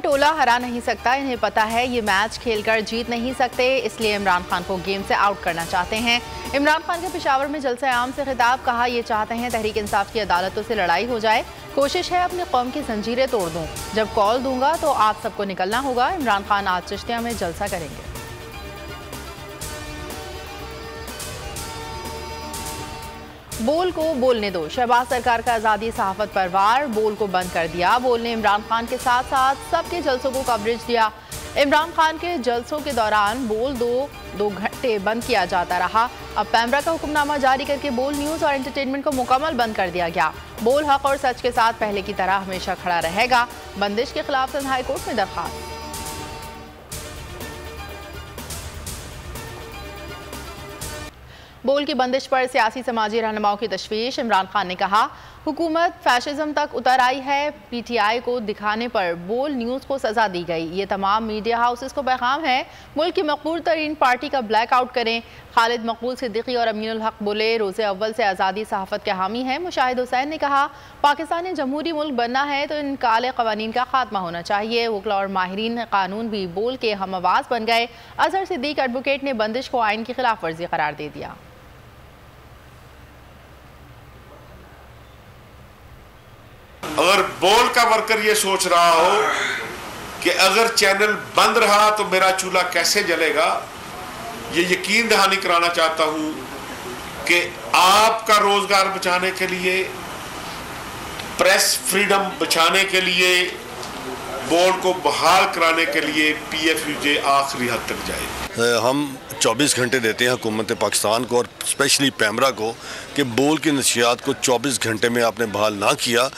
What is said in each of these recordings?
टोला हरा नहीं सकता, इन्हें पता है ये मैच खेलकर जीत नहीं सकते, इसलिए इमरान खान को गेम से आउट करना चाहते हैं। इमरान खान के पेशावर में जलसे आम से खिताब, कहा ये चाहते हैं तहरीक इंसाफ की अदालतों से लड़ाई हो जाए, कोशिश है अपनी कौम की जंजीरें तोड़ दूं, जब कॉल दूंगा तो आप सबको निकलना होगा। इमरान खान आज चिश्तिया में जलसा करेंगे। बोल को बोलने दो, शहबाज सरकार का आज़ादी सहाफत पर वार, बोल को बंद कर दिया। बोल ने इमरान खान के साथ साथ सबके जलसों को कवरेज दिया। इमरान खान के जलसों के दौरान बोल दो घंटे बंद किया जाता रहा। अब पैमरा का हुक्मनामा जारी करके बोल न्यूज़ और एंटरटेनमेंट को मुकम्मल बंद कर दिया गया। बोल हक और सच के साथ पहले की तरह हमेशा खड़ा रहेगा। बंदिश के खिलाफ सिंध हाई कोर्ट में दरखास्त। बोल की बंदिश पर सियासी समाजी रहनुमाओं की तशवीश। इमरान खान ने कहा हुकूमत फैशिज्म तक उतर आई है, पीटीआई को दिखाने पर बोल न्यूज़ को सजा दी गई। ये तमाम मीडिया हाउसेस को पैगाम है, मुल्क की मकबूल तरीन पार्टी का ब्लैकआउट करें। खालिद मकबूल सिद्दीकी और अमीनुल हक बोले रोज़े अव्वल से आज़ादी सहाफ़त के हामी हैं। मुशाहिद हुसैन ने कहा पाकिस्तान जमहूरी मुल्क बनना है तो इन काले क़वानीन का खात्मा होना चाहिए। वकला और माहिरीन कानून भी बोल के हम आवाज़ बन गए। अजहर सिद्दीक एडवोकेट ने बंदिश को आइन की खिलाफ वर्जी करार दे दिया। अगर बोल का वर्कर ये सोच रहा हो कि अगर चैनल बंद रहा तो मेरा चूल्हा कैसे जलेगा, ये यकीन दहानी कराना चाहता हूं कि आपका रोजगार बचाने के लिए, प्रेस फ्रीडम बचाने के लिए, बोल को बहाल कराने के लिए PFUJ आखिरी हद तक जाए। हम 24 घंटे देते हैं हुकूमत पाकिस्तान को और स्पेशली पैमरा को कि बोल की नशियात को 24 घंटे में आपने बहाल ना किया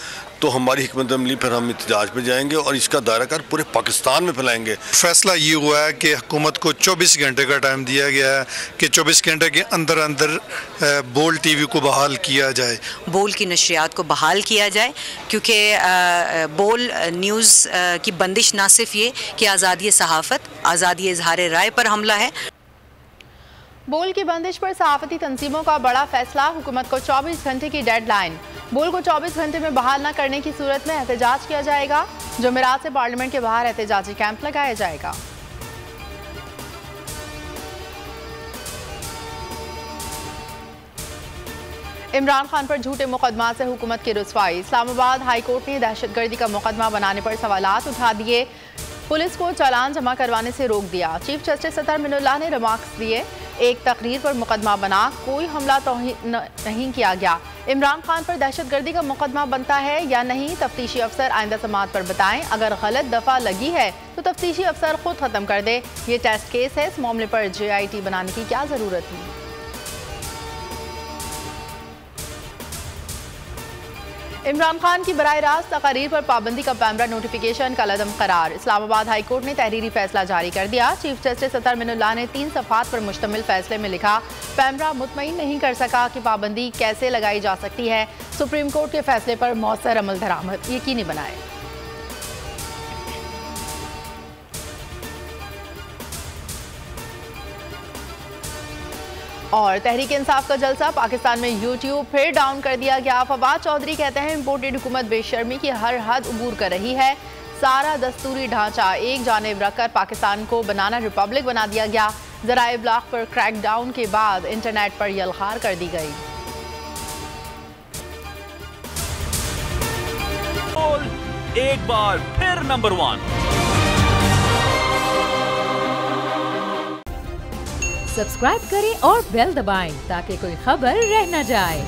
तो हमारी हिकमत अमली पर हम इhtजाज पे जाएंगे और इसका दायरा कार पूरे पाकिस्तान में फैलाएंगे। फैसला ये हुआ है कि हुकूमत को 24 घंटे का टाइम दिया गया है कि 24 घंटे के अंदर अंदर बोल TV को बहाल किया जाए, बोल की नशरियात को बहाल किया जाए, क्योंकि बोल न्यूज़ की बंदिश ना सिर्फ ये कि आज़ादी सहाफ़त, आज़ादी इजहार राय पर हमला है। बोल की बंदिश पर सहाफ़ती तंजीमों का बड़ा फैसला, हुकूमत को 24 घंटे की डेडलाइन। बोल को 24 घंटे में बहाल न करने की सूरत में एहतजाज किया जाएगा। जुमेरात से पार्लियामेंट के बाहर एहतजाजी कैंप लगाया जाएगा। इमरान खान पर झूठे मुकदमा से हुकूमत की रुसवाई। इस्लामाबाद हाई कोर्ट ने दहशतगर्दी का मुकदमा बनाने पर सवालात उठा दिए, पुलिस को चालान जमा करवाने से रोक दिया। चीफ जस्टिस अतर मिनुल्लाह ने रिमार्क्स दिए, एक तकरीर पर मुकदमा बना, कोई हमला नहीं किया गया। इमरान खान पर दहशतगर्दी का मुकदमा बनता है या नहीं, तफ्तीशी अफसर आइंदा समात पर बताएं। अगर गलत दफा लगी है तो तफ्तीशी अफसर खुद खत्म कर दे। ये टेस्ट केस है, इस मामले पर JIT बनाने की क्या जरूरत थी। इमरान खान की बराह रास्त तकारीर पर पाबंदी का पैमरा नोटिफिकेशन कलअदम करार। इस्लामाबाद हाई कोर्ट ने तहरीरी फैसला जारी कर दिया। चीफ जस्टिस अतर मिनुल्लाह ने 3 सफ़हात पर मुश्तमिल फैसले में लिखा, पैमरा मुतमईन नहीं कर सका कि पाबंदी कैसे लगाई जा सकती है। सुप्रीम कोर्ट के फैसले पर मौसर अमल दरामद यकीनी बनाए। और तहरीक इंसाफ का जलसा, पाकिस्तान में YouTube फिर डाउन कर दिया गया। फवाद चौधरी कहते हैं इम्पोर्टेड हुकूमत बेशर्मी की हर हद उबूर कर रही है। सारा दस्तूरी ढांचा एक जानिब रखकर पाकिस्तान को बनाना रिपब्लिक बना दिया गया। ज़राए इब्लाग पर क्रैकडाउन के बाद इंटरनेट पर यलगार कर दी गई। एक बार फिर नंबर 1। सब्सक्राइब करें और बेल दबाएं ताकि कोई खबर रह न जाए।